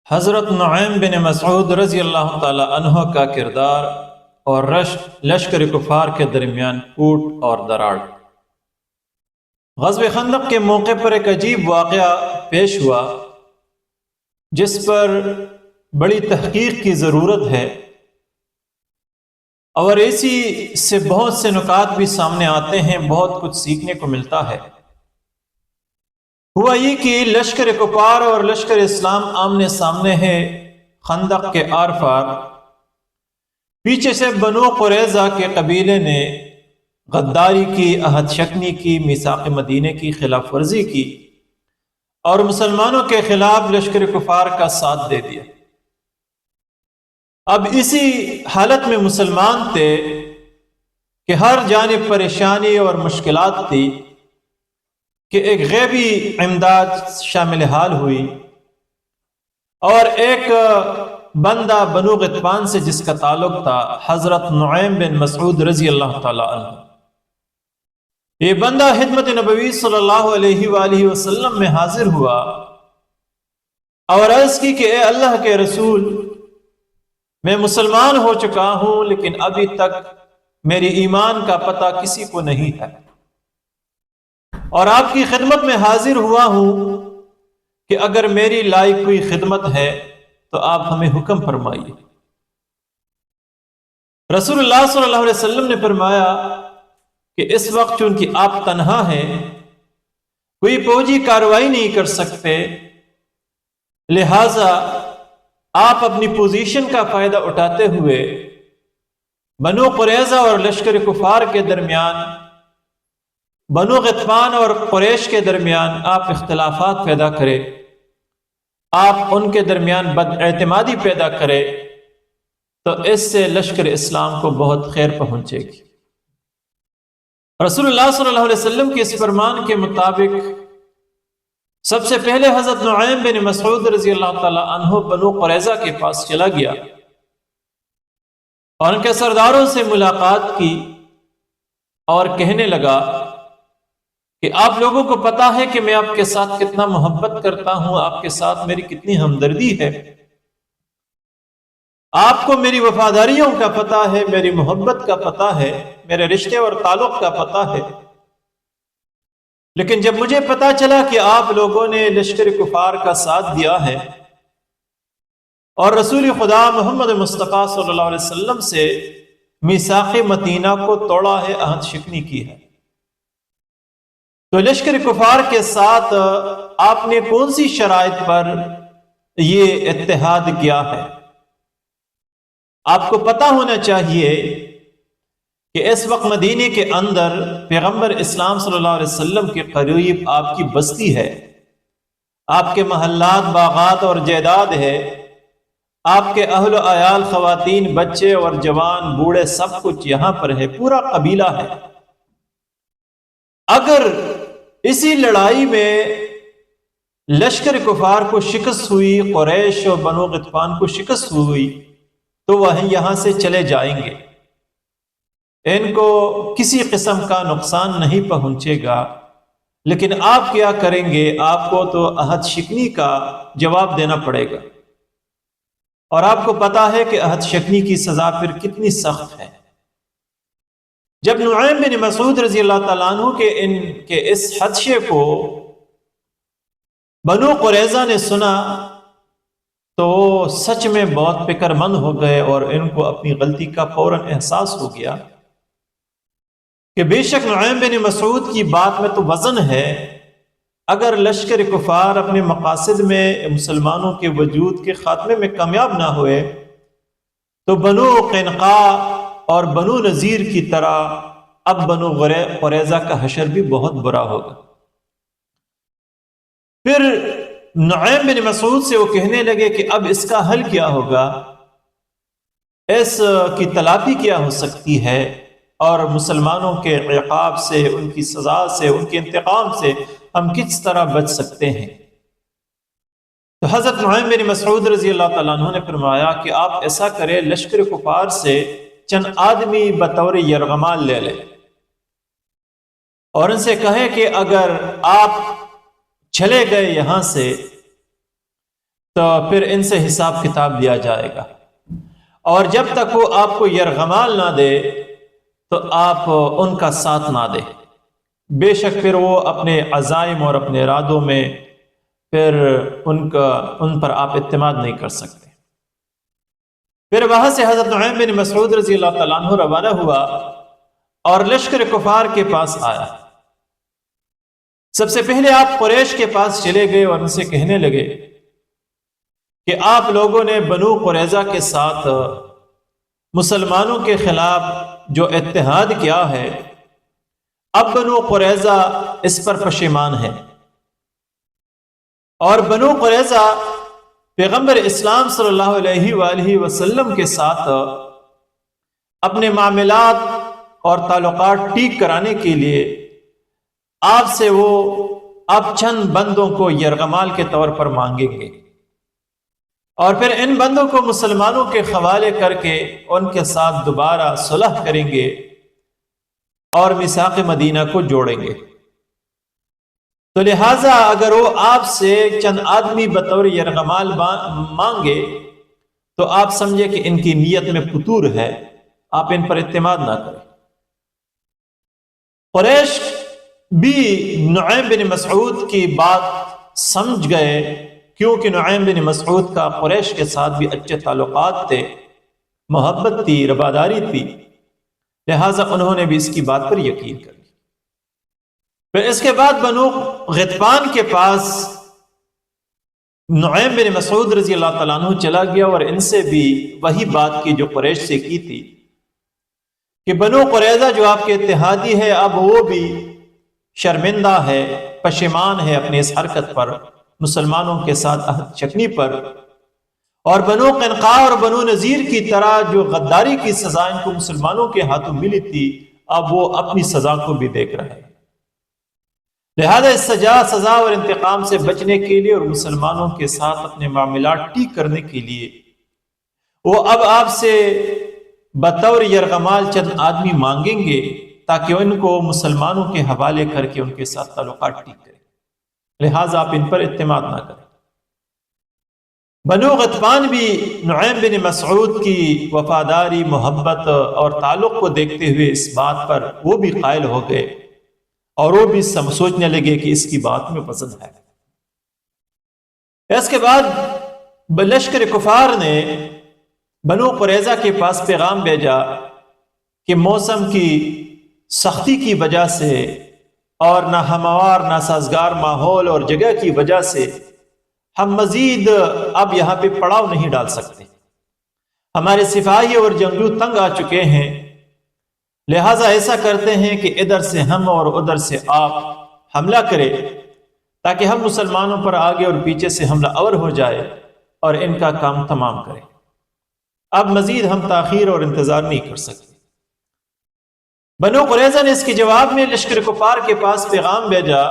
حضرت نعیم بن مسعود رضی اللہ تعالی عنہ کا کردار اور لشکر کفار کے درمیان کوٹ اور دراڑ۔ غزوہ خندق کے موقع پر ایک عجیب واقعہ پیش ہوا جس پر بڑی تحقیق کی ضرورت ہے، اور اسی سے بہت سے نکات بھی سامنے آتے ہیں، بہت کچھ سیکھنے کو ملتا ہے۔ ہوا یہ کہ لشکر کفار اور لشکر اسلام آمنے سامنے ہے خندق کے آر پار۔ پیچھے سے بنو قریظہ کے قبیلے نے غداری کی، عہد شکنی کی، میثاق مدینے کی خلاف ورزی کی اور مسلمانوں کے خلاف لشکر کفار کا ساتھ دے دیا۔ اب اسی حالت میں مسلمان تھے کہ ہر جانب پریشانی اور مشکلات تھی کہ ایک غیبی امداد شامل حال ہوئی، اور ایک بندہ بنو غطفان سے جس کا تعلق تھا حضرت نعیم بن مسعود رضی اللہ تعالی عنہ، یہ بندہ خدمت نبوی صلی اللہ علیہ وآلہ وسلم میں حاضر ہوا اور عرض کی کہ اے اللہ کے رسول، میں مسلمان ہو چکا ہوں لیکن ابھی تک میری ایمان کا پتہ کسی کو نہیں ہے، اور آپ کی خدمت میں حاضر ہوا ہوں کہ اگر میری لائق کوئی خدمت ہے تو آپ ہمیں حکم فرمائیے۔ رسول اللہ صلی اللہ علیہ وسلم نے فرمایا کہ اس وقت چونکہ آپ تنہا ہیں، کوئی فوجی کارروائی نہیں کر سکتے، لہذا آپ اپنی پوزیشن کا فائدہ اٹھاتے ہوئے بنو قریظہ اور لشکر کفار کے درمیان، بنو غطفان اور قریش کے درمیان آپ اختلافات پیدا کرے، آپ ان کے درمیان بد اعتمادی پیدا کرے، تو اس سے لشکر اسلام کو بہت خیر پہنچے گی۔ رسول اللہ صلی اللہ علیہ وسلم کے اس فرمان کے مطابق سب سے پہلے حضرت نعیم بن مسعود رضی اللہ تعالی عنہ بنو قریظہ کے پاس چلا گیا اور ان کے سرداروں سے ملاقات کی اور کہنے لگا کہ آپ لوگوں کو پتا ہے کہ میں آپ کے ساتھ کتنا محبت کرتا ہوں، آپ کے ساتھ میری کتنی ہمدردی ہے، آپ کو میری وفاداریوں کا پتہ ہے، میری محبت کا پتہ ہے، میرے رشتے اور تعلق کا پتہ ہے، لیکن جب مجھے پتا چلا کہ آپ لوگوں نے لشکر کفار کا ساتھ دیا ہے اور رسول خدا محمد مصطفیٰ صلی اللہ علیہ وسلم سے میثاق مدینہ کو توڑا ہے، عہد شکنی کی ہے، تو لشکر کفار کے ساتھ آپ نے کون سی شرائط پر یہ اتحاد کیا ہے؟ آپ کو پتا ہونا چاہیے کہ اس وقت مدینے کے اندر پیغمبر اسلام صلی اللہ علیہ وسلم کے قریب آپ کی بستی ہے، آپ کے محلات، باغات اور جائیداد ہے، آپ کے اہل و عیال، خواتین، بچے اور جوان، بوڑھے، سب کچھ یہاں پر ہے، پورا قبیلہ ہے۔ اگر اسی لڑائی میں لشکر کفار کو شکست ہوئی، قریش اور بنو غطفان کو شکست ہوئی، تو وہ یہاں سے چلے جائیں گے، ان کو کسی قسم کا نقصان نہیں پہنچے گا، لیکن آپ کیا کریں گے؟ آپ کو تو عہد شکنی کا جواب دینا پڑے گا، اور آپ کو پتا ہے کہ عہد شکنی کی سزا پھر کتنی سخت ہے۔ جب نعیم بن مسعود رضی اللہ تعالیٰ عنہ کے اس حدشے کو بنو قریظہ نے سنا تو وہ سچ میں بہت فکر مند ہو گئے، اور ان کو اپنی غلطی کا فوراً احساس ہو گیا کہ بے شک نعیم بن مسعود کی بات میں تو وزن ہے، اگر لشکر کفار اپنے مقاصد میں مسلمانوں کے وجود کے خاتمے میں کامیاب نہ ہوئے تو بنو قینقاع اور بنو نذیر کی طرح اب بنو قریظہ کا حشر بھی بہت برا ہوگا۔ پھر نعیم بن مسعود سے وہ کہنے لگے کہ اب اس کا حل کیا ہوگا، اس کی تلافی کیا ہو سکتی ہے، اور مسلمانوں کے عقاب سے، ان کی سزا سے، ان کے انتقام سے ہم کس طرح بچ سکتے ہیں؟ تو حضرت نعیم بن مسعود رضی اللہ تعالیٰ عنہ نے فرمایا کہ آپ ایسا کریں، لشکر کفار سے چند آدمی بطور یرغمال لے لیں اور ان سے کہیں کہ اگر آپ چلے گئے یہاں سے تو پھر ان سے حساب کتاب لیا جائے گا، اور جب تک وہ آپ کو یرغمال نہ دے تو آپ ان کا ساتھ نہ دیں۔ بے شک پھر وہ اپنے عزائم اور اپنے ارادوں میں پھر ان پر آپ اعتماد نہیں کر سکتے۔ پھر وہاں سے حضرت نعیم بن مسعود رضی اللہ تعالیٰ عنہ روانہ ہوا اور لشکر کفار کے پاس آیا۔ سب سے پہلے آپ قریش کے پاس چلے گئے اور ان سے کہنے لگے کہ آپ لوگوں نے بنو قریظہ کے ساتھ مسلمانوں کے خلاف جو اتحاد کیا ہے، اب بنو قریظہ اس پر پشیمان ہے، اور بنو قریظہ پیغمبر اسلام صلی اللہ علیہ وآلہ وسلم کے ساتھ اپنے معاملات اور تعلقات ٹھیک کرانے کے لیے آپ سے وہ اب چند بندوں کو یرغمال کے طور پر مانگیں گے، اور پھر ان بندوں کو مسلمانوں کے حوالے کر کے ان کے ساتھ دوبارہ صلح کریں گے اور میثاق مدینہ کو جوڑیں گے۔ تو لہٰذا اگر وہ آپ سے چند آدمی بطور یرغمال مانگے تو آپ سمجھے کہ ان کی نیت میں فتور ہے، آپ ان پر اعتماد نہ کریں۔ قریش بھی نعیم بن مسعود کی بات سمجھ گئے، کیونکہ نعیم بن مسعود کا قریش کے ساتھ بھی اچھے تعلقات تھے، محبت تھی، رواداری تھی، لہٰذا انہوں نے بھی اس کی بات پر یقین کر لیا۔ پھر اس کے بعد بنو غطفان کے پاس نعیم بن مسعود رضی اللہ تعالیٰ عنہ چلا گیا اور ان سے بھی وہی بات کی جو قریش سے کی تھی کہ بنو قریظہ جو آپ کے اتحادی ہے اب وہ بھی شرمندہ ہے، پشیمان ہے اپنے اس حرکت پر، مسلمانوں کے ساتھ عہد شکنی پر، اور بنو قینقاع اور بنو نذیر کی طرح جو غداری کی سزا ان کو مسلمانوں کے ہاتھوں ملی تھی اب وہ اپنی سزا کو بھی دیکھ رہے ہیں۔ لہذا اس سزا اور انتقام سے بچنے کے لیے اور مسلمانوں کے ساتھ اپنے معاملات ٹھیک کرنے کے لیے وہ اب آپ سے بطور یرغمال چند آدمی مانگیں گے تاکہ ان کو مسلمانوں کے حوالے کر کے ان کے ساتھ تعلقات ٹھیک کریں، لہٰذا آپ ان پر اعتماد نہ کریں۔ بنو غطفان بھی نعیم بن مسعود کی وفاداری، محبت اور تعلق کو دیکھتے ہوئے اس بات پر وہ بھی قائل ہو گئے اور وہ بھی سوچنے لگے کہ اس کی بات میں وزن ہے۔ اس کے بعد لشکر کفار نے بنو قریظہ کے پاس پیغام بھیجا کہ موسم کی سختی کی وجہ سے اور ناہموار ناسازگار ماحول اور جگہ کی وجہ سے ہم مزید اب یہاں پہ پڑاؤ نہیں ڈال سکتے، ہمارے سپاہی اور جنگجو تنگ آ چکے ہیں، لہٰذا ایسا کرتے ہیں کہ ادھر سے ہم اور ادھر سے آپ حملہ کریں تاکہ ہم مسلمانوں پر آگے اور پیچھے سے حملہ آور ہو جائے اور ان کا کام تمام کریں۔ اب مزید ہم تاخیر اور انتظار نہیں کر سکتے۔ بنو قریظہ نے اس کے جواب میں لشکر کفار کے پاس پیغام بھیجا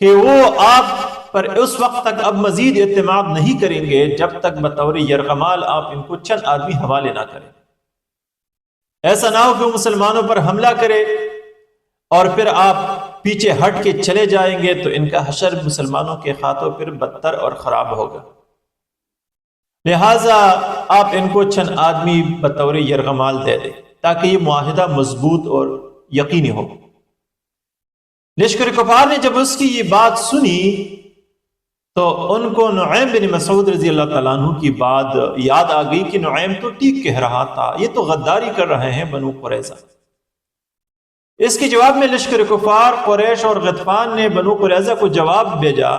کہ وہ آپ پر اس وقت تک اب مزید اعتماد نہیں کریں گے جب تک بطور یرغمال آپ ان کو چند آدمی حوالے نہ کریں۔ ایسا نہ ہو کہ وہ مسلمانوں پر حملہ کرے اور پھر آپ پیچھے ہٹ کے چلے جائیں گے تو ان کا حشر مسلمانوں کے ہاتھوں پھر بدتر اور خراب ہوگا، لہٰذا آپ ان کو چند آدمی بطور یرغمال دے دیں تاکہ یہ معاہدہ مضبوط اور یقینی ہو۔ لشکر کفار نے جب اس کی یہ بات سنی تو ان کو نعیم بن مسعود رضی اللہ تعالیٰ عنہ کی بات یاد آ گئی کہ نعیم تو ٹھیک کہہ رہا تھا، یہ تو غداری کر رہے ہیں بنو قریظہ۔ اس کے جواب میں لشکر کفار قریش اور غطفان نے بنو قریظہ کو جواب بھیجا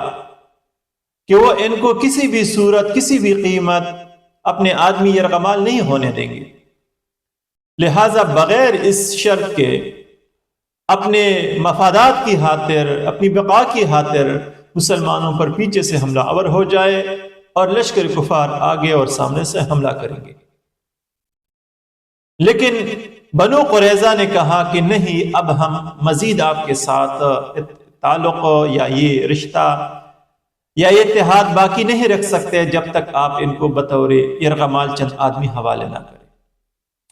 کہ وہ ان کو کسی بھی صورت کسی بھی قیمت اپنے آدمی یرغمال نہیں ہونے دیں گے، لہٰذا بغیر اس شرط کے اپنے مفادات کی خاطر، اپنی بقا کی خاطر مسلمانوں پر پیچھے سے حملہ آور ہو جائے اور لشکر کفار آگے اور سامنے سے حملہ کریں گے۔ لیکن بنو قریظہ نے کہا کہ نہیں، اب ہم مزید آپ کے ساتھ تعلق یا یہ رشتہ یا یہ اتحاد باقی نہیں رکھ سکتے جب تک آپ ان کو بطور یرغمال چند آدمی حوالے نہ کریں،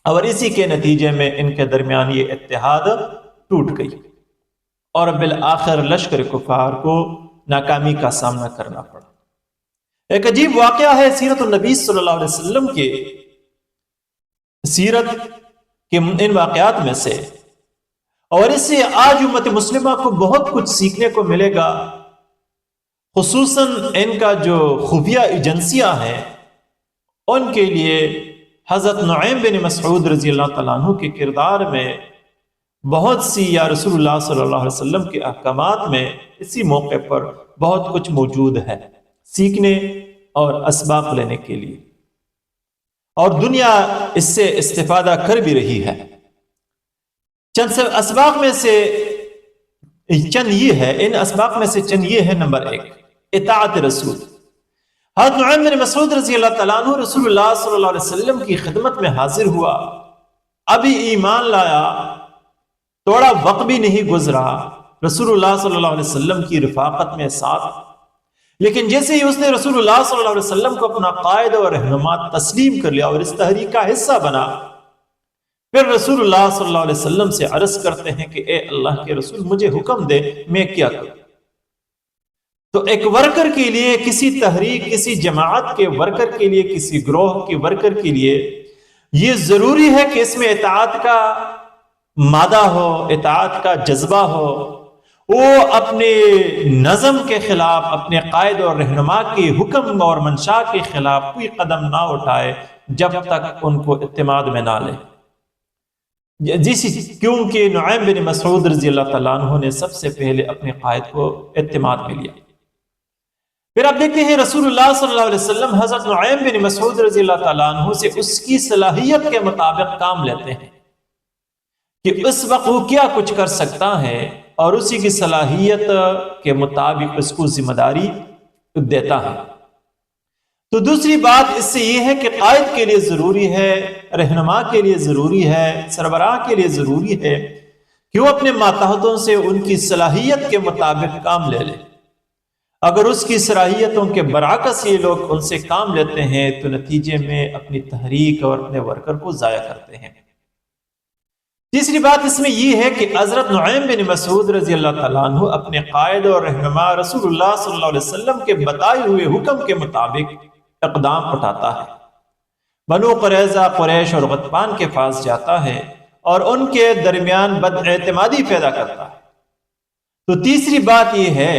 اور اسی کے نتیجے میں ان کے درمیان یہ اتحاد ٹوٹ گئی اور بالآخر لشکر کفار کو ناکامی کا سامنا کرنا پڑا۔ ایک عجیب واقعہ ہے سیرت النبی صلی اللہ علیہ وسلم کے سیرت کے ان واقعات میں سے، اور اس سے آج امت مسلمہ کو بہت کچھ سیکھنے کو ملے گا، خصوصاً ان کا جو خفیہ ایجنسیاں ہیں ان کے لیے حضرت نعیم بن مسعود رضی اللہ تعالیٰ عنہ کے کردار میں بہت سی یا رسول اللہ صلی اللہ علیہ وسلم کے احکامات میں اسی موقع پر بہت کچھ موجود ہے سیکھنے اور اسباق لینے کے لیے، اور دنیا اس سے استفادہ کر بھی رہی ہے۔ چند اسباق میں سے چند یہ ہے، ان اسباق میں سے چند یہ ہے: نمبر 1، اطاعت رسول۔ حضرت نعیم بن مسعود رضی اللہ تعالیٰ عنہ رسول اللہ صلی اللہ علیہ وسلم کی خدمت میں حاضر ہوا، ابھی ایمان لایا، تھوڑا وقت بھی نہیں گزرا رسول اللہ صلی اللہ علیہ وسلم کی رفاقت میں ساتھ، لیکن جیسے ہی اس نے رسول اللہ صلی اللہ علیہ وسلم کو اپنا قائد اور رہنما تسلیم کر لیا اور اس تحریک کا حصہ بنا، پھر رسول اللہ صلی اللہ علیہ وسلم سے عرض کرتے ہیں کہ اے اللہ کے رسول، مجھے حکم دے میں کیا کروں۔ تو ایک ورکر کے لیے، کسی تحریک، کسی جماعت کے ورکر کے لیے، کسی گروہ کے ورکر کے لیے یہ ضروری ہے کہ اس میں اطاعت کا مادہ ہو، اطاعت کا جذبہ ہو، وہ اپنے نظم کے خلاف، اپنے قائد اور رہنما کے حکم اور منشا کے خلاف کوئی قدم نہ اٹھائے جب تک ان کو اعتماد میں نہ لے۔ کیونکہ نعیم بن مسعود رضی اللہ تعالیٰ عنہ نے سب سے پہلے اپنے قائد کو اعتماد میں لیا۔ پھر آپ دیکھتے ہیں رسول اللہ صلی اللہ علیہ وسلم حضرت نعیم بن مسعود رضی اللہ تعالیٰ عنہ سے اس کی صلاحیت کے مطابق کام لیتے ہیں کہ اس وقت وہ کیا کچھ کر سکتا ہے، اور اسی کی صلاحیت کے مطابق اس کو ذمہ داری دیتا ہے۔ تو دوسری بات اس سے یہ ہے کہ قائد کے لیے ضروری ہے، رہنما کے لیے ضروری ہے، سربراہ کے لیے ضروری ہے کہ وہ اپنے ماتحتوں سے ان کی صلاحیت کے مطابق کام لے لے۔ اگر اس کی صلاحیتوں کے برعکس یہ لوگ ان سے کام لیتے ہیں تو نتیجے میں اپنی تحریک اور اپنے ورکر کو ضائع کرتے ہیں۔ تیسری بات اس میں یہ ہے کہ حضرت نعیم بن مسعود رضی اللہ تعالیٰ عنہ اپنے قائد اور رہنما رسول اللہ صلی اللہ علیہ وسلم کے بتائے ہوئے حکم کے مطابق اقدام اٹھاتا ہے، بنو قریظہ، قریش اور غطفان کے پاس جاتا ہے اور ان کے درمیان بد اعتمادی پیدا کرتا ہے۔ تو تیسری بات یہ ہے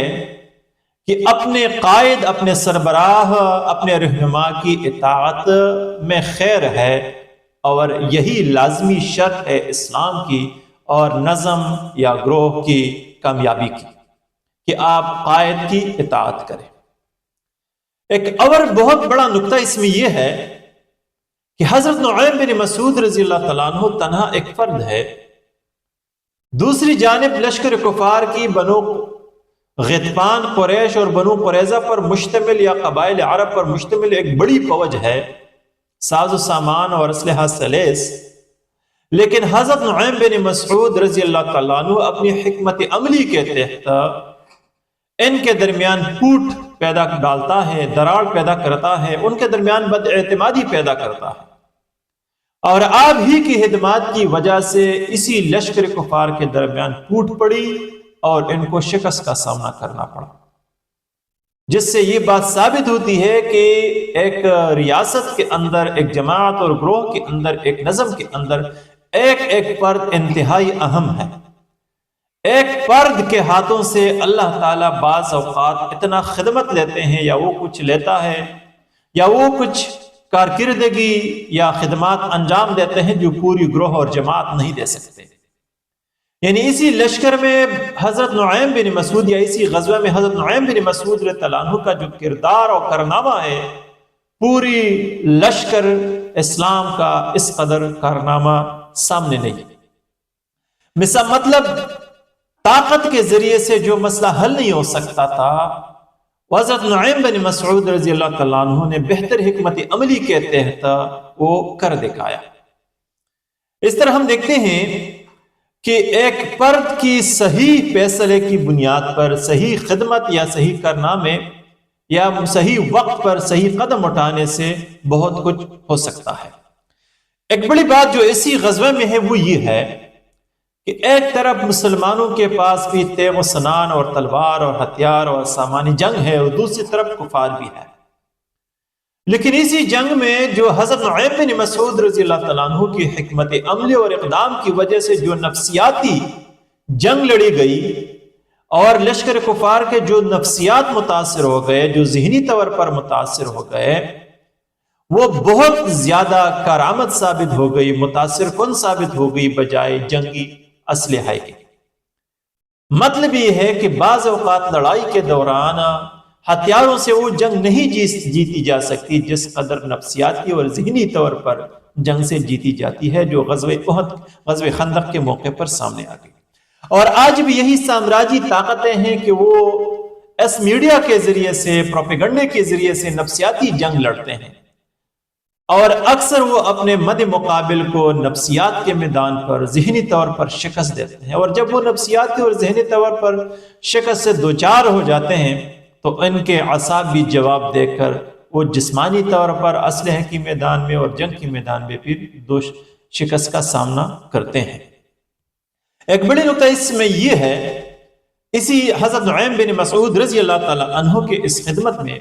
کہ اپنے قائد، اپنے سربراہ، اپنے رہنما کی اطاعت میں خیر ہے، اور یہی لازمی شرط ہے اسلام کی اور نظم یا گروہ کی کامیابی کی کہ آپ قائد کی اطاعت کریں۔ ایک اور بہت بڑا نقطہ اس میں یہ ہے کہ حضرت نعیم بن مسعود رضی اللہ تعالیٰ عنہ تنہا ایک فرد ہے، دوسری جانب لشکر کفار کی بنو غطفان، قریش اور بنو قریظہ پر مشتمل یا قبائل عرب پر مشتمل ایک بڑی فوج ہے، ساز و سامان اور اسلحہ سلیس، لیکن حضرت نعیم بن مسعود رضی اللہ تعالیٰ عنہ اپنی حکمت عملی کے تحت ان کے درمیان پھوٹ پیدا ڈالتا ہے، دراڑ پیدا کرتا ہے، ان کے درمیان بد اعتمادی پیدا کرتا ہے، اور آپ ہی کی خدمات کی وجہ سے اسی لشکر کفار کے درمیان پھوٹ پڑی اور ان کو شکست کا سامنا کرنا پڑا، جس سے یہ بات ثابت ہوتی ہے کہ ایک ریاست کے اندر، ایک جماعت اور گروہ کے اندر، ایک نظم کے اندر ایک ایک فرد انتہائی اہم ہے۔ ایک فرد کے ہاتھوں سے اللہ تعالیٰ بعض اوقات اتنا خدمت لیتے ہیں، یا وہ کچھ لیتا ہے، یا وہ کچھ کارکردگی یا خدمات انجام دیتے ہیں جو پوری گروہ اور جماعت نہیں دے سکتے۔ یعنی اسی لشکر میں حضرت نعیم بن مسعود، یا اسی غزوہ میں حضرت نعیم بن مسعود رضی اللہ عنہ کا جو کردار اور کارنامہ ہے، پوری لشکر اسلام کا اس قدر کارنامہ سامنے نہیں۔ مطلب طاقت کے ذریعے سے جو مسئلہ حل نہیں ہو سکتا تھا، حضرت نعیم بن مسعود رضی اللہ تعالیٰ عنہ نے بہتر حکمت عملی کے تحت وہ کر دکھایا۔ اس طرح ہم دیکھتے ہیں کہ ایک فرد کی صحیح فیصلے کی بنیاد پر صحیح خدمت یا صحیح کارنامے یا صحیح وقت پر صحیح قدم اٹھانے سے بہت کچھ ہو سکتا ہے۔ ایک بڑی بات جو اسی غزوہ میں ہے وہ یہ ہے کہ ایک طرف مسلمانوں کے پاس بھی تیغ و سنان اور تلوار اور ہتھیار اور سامانی جنگ ہے، اور دوسری طرف کفار بھی ہے۔ لیکن اسی جنگ میں جو حضرت نعیم بن مسعود رضی اللہ تعالیٰ عنہ کی حکمت عملی اور اقدام کی وجہ سے جو نفسیاتی جنگ لڑی گئی اور لشکر کفار کے جو نفسیات متاثر ہو گئے، جو ذہنی طور پر متاثر ہو گئے، وہ بہت زیادہ کارآمد ثابت ہو گئی، متاثر کن ثابت ہو گئی بجائے جنگی اسلحہ کے۔ مطلب یہ ہے کہ بعض اوقات لڑائی کے دوران ہتھیاروں سے وہ جنگ نہیں جیتی جا سکتی جس قدر نفسیاتی اور ذہنی طور پر جنگ سے جیتی جاتی ہے، جو غزوہ احد، غزوہ خندق کے موقع پر سامنے آ گئی۔ اور آج بھی یہی سامراجی طاقتیں ہیں کہ وہ اس میڈیا کے ذریعے سے، پروپیگنڈے کے ذریعے سے نفسیاتی جنگ لڑتے ہیں، اور اکثر وہ اپنے مد مقابل کو نفسیات کے میدان پر ذہنی طور پر شکست دیتے ہیں، اور جب وہ نفسیاتی اور ذہنی طور پر شکست سے دوچار ہو جاتے ہیں تو ان کے اعصاب بھی جواب دے کر وہ جسمانی طور پر اسلحے کی میدان میں اور جنگ کے میدان میں پھر شکست کا سامنا کرتے ہیں۔ ایک بڑی نکتہ اس میں یہ ہے، اسی حضرت نعیم بن مسعود رضی اللہ تعالی عنہ کے اس خدمت میں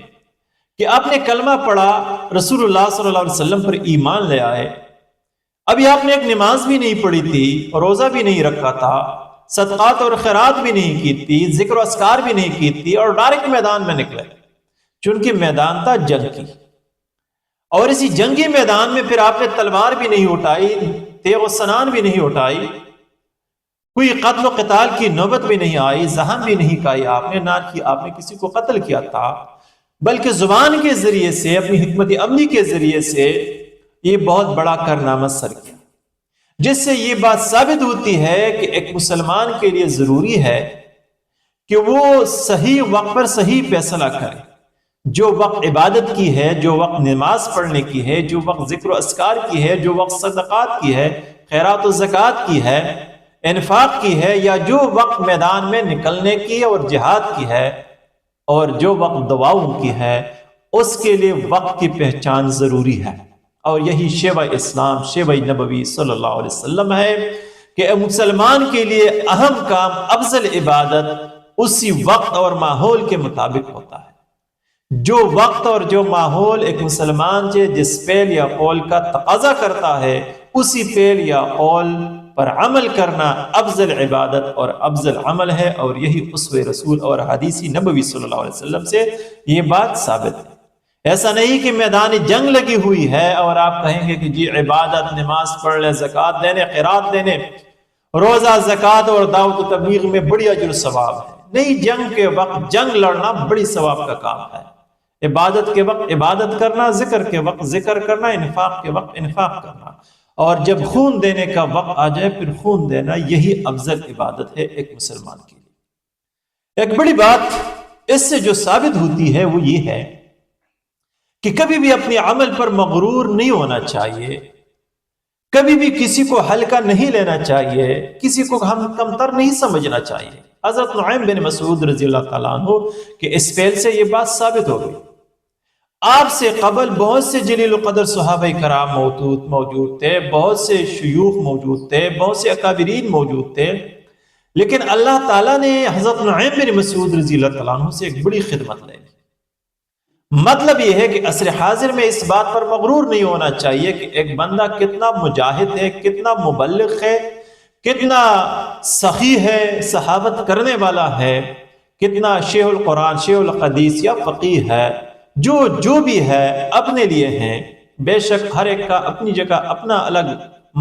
کہ آپ نے کلمہ پڑھا، رسول اللہ صلی اللہ علیہ وسلم پر ایمان لے آئے، ابھی آپ نے ایک نماز بھی نہیں پڑھی تھی، روزہ بھی نہیں رکھا تھا، صدقات اور خیرات بھی نہیں کی تھی، ذکر و اذکار بھی نہیں کی تھی، اور ڈائریکٹ میدان میں نکلے، چونکہ میدان تھا جنگ کی، اور اسی جنگی میدان میں پھر آپ نے تلوار بھی نہیں اٹھائی، تیغ و سنان بھی نہیں اٹھائی، کوئی قتل و قتال کی نوبت بھی نہیں آئی، زحم بھی نہیں کھائی آپ نے، نہ کہ آپ نے کسی کو قتل کیا تھا، بلکہ زبان کے ذریعے سے، اپنی حکمت عملی کے ذریعے سے یہ بہت بڑا کارنامہ سر کیا، جس سے یہ بات ثابت ہوتی ہے کہ ایک مسلمان کے لیے ضروری ہے کہ وہ صحیح وقت پر صحیح فیصلہ کرے، جو وقت عبادت کی ہے، جو وقت نماز پڑھنے کی ہے، جو وقت ذکر و اذکار کی ہے، جو وقت صدقات کی ہے، خیرات و زکوٰۃ کی ہے، انفاق کی ہے، یا جو وقت میدان میں نکلنے کی اور جہاد کی ہے، اور جو وقت دعاؤں کی ہے، اس کے لیے وقت کی پہچان ضروری ہے۔ اور یہی شیوہ اسلام، شیوہ نبوی صلی اللہ علیہ وسلم ہے کہ مسلمان کے لیے اہم کام، افضل عبادت اسی وقت اور ماحول کے مطابق ہوتا ہے۔ جو وقت اور جو ماحول ایک مسلمان سے جس فعل یا قول کا تقاضا کرتا ہے، اسی فعل یا قول پر عمل کرنا افضل عبادت اور افضل عمل ہے، اور یہی اسوہ رسول اور حدیث نبوی صلی اللہ علیہ وسلم سے یہ بات ثابت ہے۔ ایسا نہیں کہ میدان جنگ لگی ہوئی ہے اور آپ کہیں گے کہ جی عبادت، نماز پڑھ لیں، زکوٰۃ دینے، خیرات دینے، روزہ، زکوٰۃ اور دعوت و تبلیغ میں بڑی اجر و ثواب ہے۔ نہیں، جنگ کے وقت جنگ لڑنا بڑی ثواب کا کام ہے، عبادت کے وقت عبادت کرنا، ذکر کے وقت ذکر کرنا، انفاق کے وقت انفاق کرنا، اور جب خون دینے کا وقت آ جائے پھر خون دینا، یہی افضل عبادت ہے ایک مسلمان کے لیے۔ ایک بڑی بات اس سے جو ثابت ہوتی ہے وہ یہ ہے کہ کبھی بھی اپنے عمل پر مغرور نہیں ہونا چاہیے، کبھی بھی کسی کو ہلکا نہیں لینا چاہیے، کسی کو ہم کمتر نہیں سمجھنا چاہیے۔ حضرت نعیم بن مسعود رضی اللہ تعالیٰ عنہ کہ اس فعل سے یہ بات ثابت ہو گئی۔ آپ سے قبل بہت سے جلیل القدر صحابہ کرام موجود تھے، بہت سے شیوخ موجود تھے، بہت سے اکابرین موجود تھے، لیکن اللہ تعالیٰ نے حضرت نعیم بن مسعود رضی اللہ تعالیٰ عنہ سے ایک بڑی خدمت لی۔ مطلب یہ ہے کہ عصر حاضر میں اس بات پر مغرور نہیں ہونا چاہیے کہ ایک بندہ کتنا مجاہد ہے، کتنا مبلغ ہے، کتنا سخی ہے، صحابت کرنے والا ہے، کتنا شیخ القرآن، شیخ الحدیث یا فقیہ ہے، جو بھی ہے اپنے لیے ہیں۔ بے شک ہر ایک کا اپنی جگہ اپنا الگ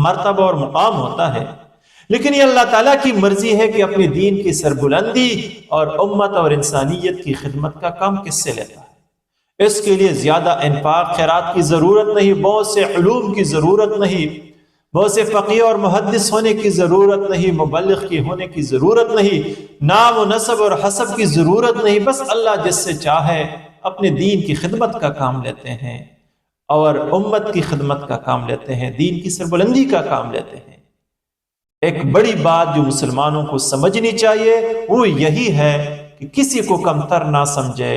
مرتبہ اور مقام ہوتا ہے، لیکن یہ اللہ تعالیٰ کی مرضی ہے کہ اپنے دین کی سربلندی اور امت اور انسانیت کی خدمت کا کام کس سے لیتا ہے۔ اس کے لیے زیادہ انفاق خیرات کی ضرورت نہیں، بہت سے علوم کی ضرورت نہیں، بہت سے فقیہ اور محدث ہونے کی ضرورت نہیں، مبلغ کی ہونے کی ضرورت نہیں، نام و نسب اور حسب کی ضرورت نہیں، بس اللہ جس سے چاہے اپنے دین کی خدمت کا کام لیتے ہیں، اور امت کی خدمت کا کام لیتے ہیں، دین کی سربلندی کا کام لیتے ہیں۔ ایک بڑی بات جو مسلمانوں کو سمجھنی چاہیے وہ یہی ہے کہ کسی کو کمتر نہ سمجھے،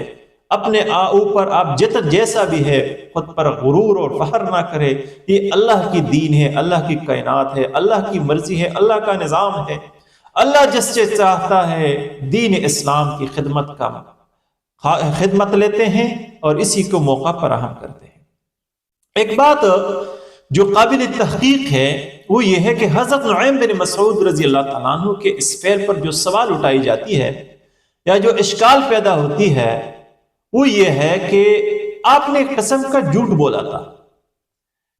اپنے اوپر آپ جیسا بھی ہے خود پر غرور اور فخر نہ کرے۔ یہ اللہ کی دین ہے، اللہ کی کائنات ہے، اللہ کی مرضی ہے، اللہ کا نظام ہے۔ اللہ جس سے چاہتا ہے دین اسلام کی خدمت لیتے ہیں اور اسی کو موقع فراہم کرتے ہیں۔ ایک بات جو قابل تحقیق ہے وہ یہ ہے کہ حضرت نعیم بن مسعود رضی اللہ تعالیٰ عنہ کے اس فعل پر جو سوال اٹھائی جاتی ہے یا جو اشکال پیدا ہوتی ہے وہ یہ ہے کہ آپ نے قسم کا جھوٹ بولا تھا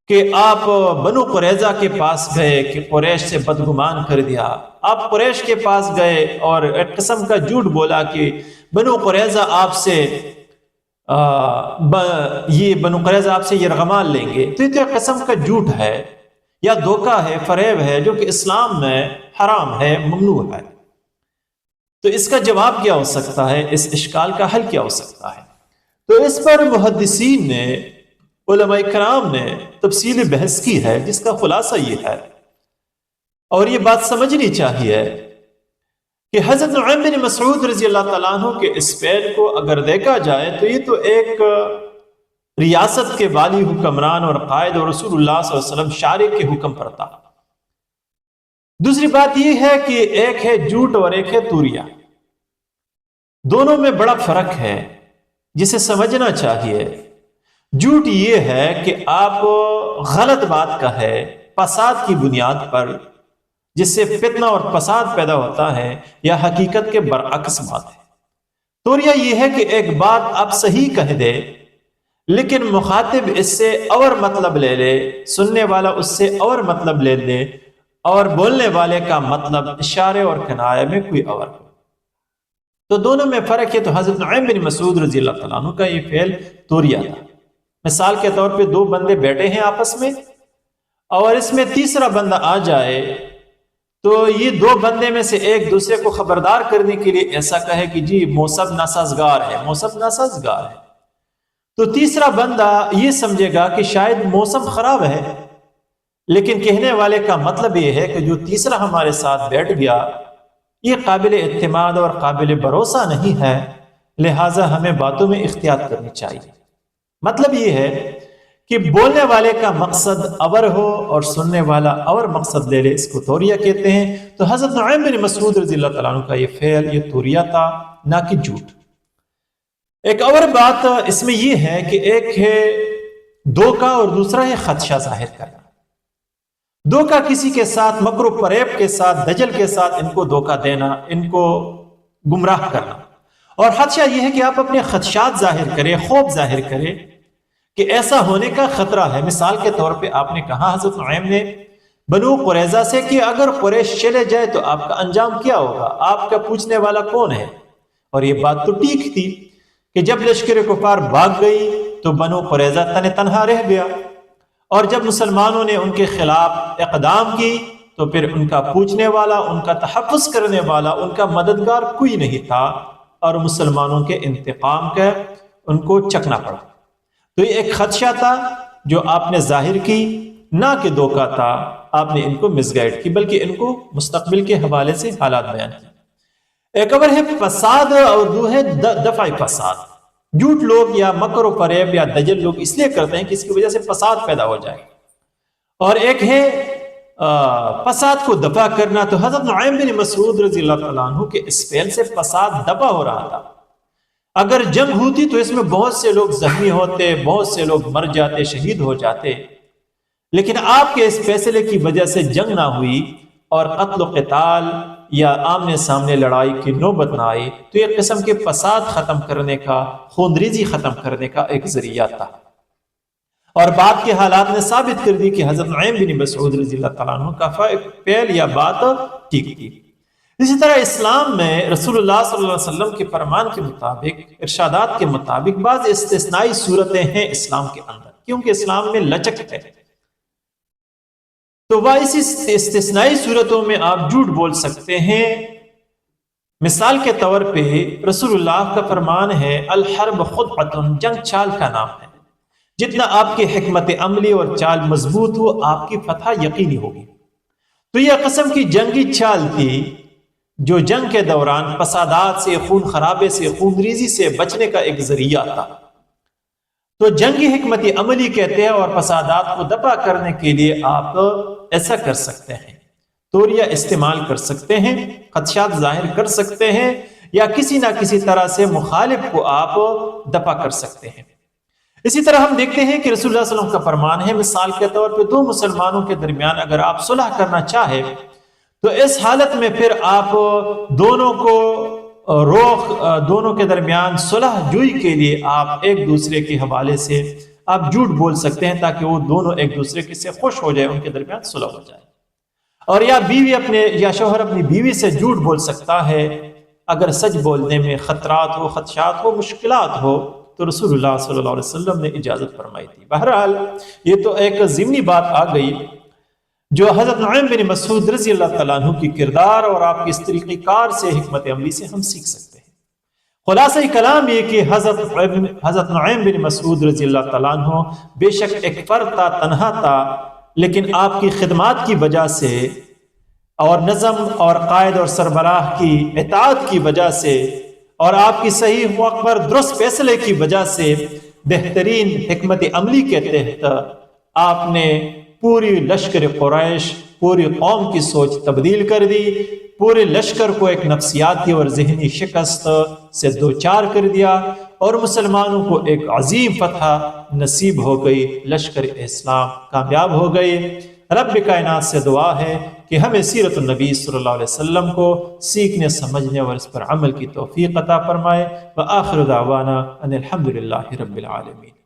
کہ آپ بنو قریظہ کے پاس گئے کہ قریش سے بدگمان کر دیا. آپ قریش کے پاس گئے اور ایک قسم کا جھوٹ بولا کہ بنو قریظہ آپ سے بنو قریظہ آپ سے یرغمال لیں گے. تو یہ تو ایک قسم کا جھوٹ ہے یا دھوکہ ہے، فریب ہے، جو کہ اسلام میں حرام ہے، ممنوع ہے. تو اس کا جواب کیا ہو سکتا ہے؟ اس اشکال کا حل کیا ہو سکتا ہے؟ تو اس پر محدثین نے، علماء کرام نے تفصیل بحث کی ہے، جس کا خلاصہ یہ ہے اور یہ بات سمجھنی چاہیے کہ حضرت نعیم بن مسعود رضی اللہ تعالیٰ عنہ کے اس فعل کو اگر دیکھا جائے تو یہ تو ایک ریاست کے والی حکمران اور قائد اور رسول اللہ صلی اللہ علیہ وسلم شارع کے حکم پر تھا. دوسری بات یہ ہے کہ ایک ہے جھوٹ اور ایک ہے توریہ. دونوں میں بڑا فرق ہے جسے سمجھنا چاہیے. جھوٹ یہ ہے کہ آپ غلط بات کہے فساد کی بنیاد پر، جس سے فتنہ اور فساد پیدا ہوتا ہے، یا حقیقت کے برعکس بات ہے. توریہ یہ ہے کہ ایک بات آپ صحیح کہہ دے لیکن مخاطب اس سے اور مطلب لے لے، سننے والا اس سے اور مطلب لے لے، اور بولنے والے کا مطلب اشارے اور کنایہ میں کوئی اور ہو. تو دونوں میں فرق ہے. تو حضرت نعیم بن مسعود رضی اللہ تعالیٰ عنہ کا یہ فعل توریہ تھا. مثال کے طور پہ دو بندے بیٹھے ہیں آپس میں اور اس میں تیسرا بندہ آ جائے تو یہ دو بندے میں سے ایک دوسرے کو خبردار کرنے کے لیے ایسا کہے کہ جی موسم ناسازگار ہے، موسم ناسازگار ہے. تو تیسرا بندہ یہ سمجھے گا کہ شاید موسم خراب ہے، لیکن کہنے والے کا مطلب یہ ہے کہ جو تیسرا ہمارے ساتھ بیٹھ گیا یہ قابل اعتماد اور قابل بھروسہ نہیں ہے، لہٰذا ہمیں باتوں میں احتیاط کرنی چاہیے. مطلب یہ ہے کہ بولنے والے کا مقصد اور ہو اور سننے والا اور مقصد لے لے، اس کو توریہ کہتے ہیں. تو حضرت نعیم بن مسعود رضی اللہ تعالیٰ عنہ کا یہ فعل یہ توریہ تھا، نہ کہ جھوٹ. ایک اور بات اس میں یہ ہے کہ ایک ہے دھوکہ اور دوسرا ہے خدشہ ظاہر کرنا. دھوکہ کسی کے ساتھ مکر و فریب کے ساتھ، دجل کے ساتھ ان کو دھوکہ دینا، ان کو گمراہ کرنا. اور خدشہ یہ ہے کہ آپ اپنے خدشات ظاہر کریں، خوف ظاہر کریں کہ ایسا ہونے کا خطرہ ہے. مثال کے طور پہ آپ نے کہا حضرت نعیم نے بنو قریظہ سے کہ اگر قریش چلے جائے تو آپ کا انجام کیا ہوگا، آپ کا پوچھنے والا کون ہے. اور یہ بات تو ٹھیک تھی کہ جب لشکر کفار بھاگ گئی تو بنو قریظہ تنہا رہ گیا، اور جب مسلمانوں نے ان کے خلاف اقدام کی تو پھر ان کا پوچھنے والا، ان کا تحفظ کرنے والا، ان کا مددگار کوئی نہیں تھا، اور مسلمانوں کے انتقام کا ان کو چکنا پڑا. تو یہ ایک خدشہ تھا جو آپ نے ظاہر کی، نہ کہ دھوکہ تھا آپ نے ان کو مس گائیڈ کی، بلکہ ان کو مستقبل کے حوالے سے حالات بیان کی. ایک اور ہے فساد اور دو ہے دفع فساد. جھوٹ لوگ یا مکر و فریب یا دجل لوگ اس لیے کرتے ہیں کہ اس کی وجہ سے فساد پیدا ہو جائے. اور ایک ہے فساد کو دفع کرنا. تو حضرت نعیم بن مسعود رضی اللہ تعالیٰ عنہ کے اس فعل سے فساد دفع ہو رہا تھا. اگر جنگ ہوتی تو اس میں بہت سے لوگ زخمی ہوتے، بہت سے لوگ مر جاتے، شہید ہو جاتے، لیکن آپ کے اس فیصلے کی وجہ سے جنگ نہ ہوئی اور قتل و قتال یا آمنے سامنے لڑائی کی نوبت نہ آئی. تو یہ قسم کے فساد ختم کرنے کا، خونریزی ختم کرنے کا ایک ذریعہ تھا. اور بعد کے حالات نے ثابت کر دی کہ حضرت نعیم بن مسعود رضی اللہ تعالیٰ عنہ کا فعل یا بات ٹھیک تھی. اسی طرح اسلام میں رسول اللہ صلی اللہ علیہ وسلم کے فرمان کے مطابق، ارشادات کے مطابق بعض استثنائی صورتیں ہیں اسلام کے اندر، کیونکہ اسلام میں لچک ہے. تو وہ اسی استثنائی صورتوں میں آپ جھوٹ بول سکتے ہیں. مثال کے طور پہ رسول اللہ کا فرمان ہے الحرب خدعۃ، جنگ چال کا نام ہے. جتنا آپ کی حکمت عملی اور چال مضبوط ہو آپ کی فتح یقینی ہوگی. تو یہ قسم کی جنگی چال تھی جو جنگ کے دوران فسادات سے، خون خرابے سے، خون ریزی سے بچنے کا ایک ذریعہ تھا. تو جنگی حکمت عملی کہتے ہیں، اور فسادات کو دفع کرنے کے لیے آپ ایسا کر سکتے ہیں، توریہ استعمال کر سکتے ہیں، خدشات ظاہر کر سکتے ہیں، یا کسی نہ کسی طرح سے مخالف کو آپ دفع کر سکتے ہیں. اسی طرح ہم دیکھتے ہیں کہ رسول اللہ صلی اللہ علیہ وسلم کا فرمان ہے، مثال کے طور پہ دو مسلمانوں کے درمیان اگر آپ صلح کرنا چاہے تو اس حالت میں پھر آپ دونوں کو دونوں کے درمیان صلح جوئی کے لیے آپ ایک دوسرے کے حوالے سے آپ جھوٹ بول سکتے ہیں تاکہ وہ دونوں ایک دوسرے کے سے خوش ہو جائے، ان کے درمیان صلح ہو جائے۔ اور یا شوہر اپنی بیوی سے جھوٹ بول سکتا ہے اگر سچ بولنے میں خطرات ہو، خدشات ہو، مشکلات ہو، تو رسول اللہ صلی اللہ علیہ وسلم نے اجازت فرمائی تھی۔ بہرحال یہ تو ایک ضمنی بات آ گئی جو حضرت نعیم بن مسعود رضی اللہ تعالیٰ عنہ کی کردار اور آپ کی اس طریقہ کار سے، حکمت عملی سے ہم سیکھ سکتے ہیں۔ خلاصہ کلام یہ کہ حضرت نعیم بن مسعود رضی اللہ تعالیٰ عنہ بے شک ایک فرد تھا، تنہا تھا، لیکن آپ کی خدمات کی وجہ سے اور نظم اور قائد اور سربراہ کی اطاعت کی وجہ سے اور آپ کی صحیح وقت پر درست فیصلے کی وجہ سے بہترین حکمت عملی کے تحت آپ نے پوری لشکر قریش، پوری قوم کی سوچ تبدیل کر دی، پورے لشکر کو ایک نفسیاتی اور ذہنی شکست سے دوچار کر دیا اور مسلمانوں کو ایک عظیم فتح نصیب ہو گئی، لشکر اسلام کامیاب ہو گئی۔ رب کائنات سے دعا ہے کہ ہمیں سیرت النبی صلی اللہ علیہ وسلم کو سیکھنے، سمجھنے اور اس پر عمل کی توفیق عطا فرمائے۔ وآخر دعوانا ان الحمد للہ رب العالمین۔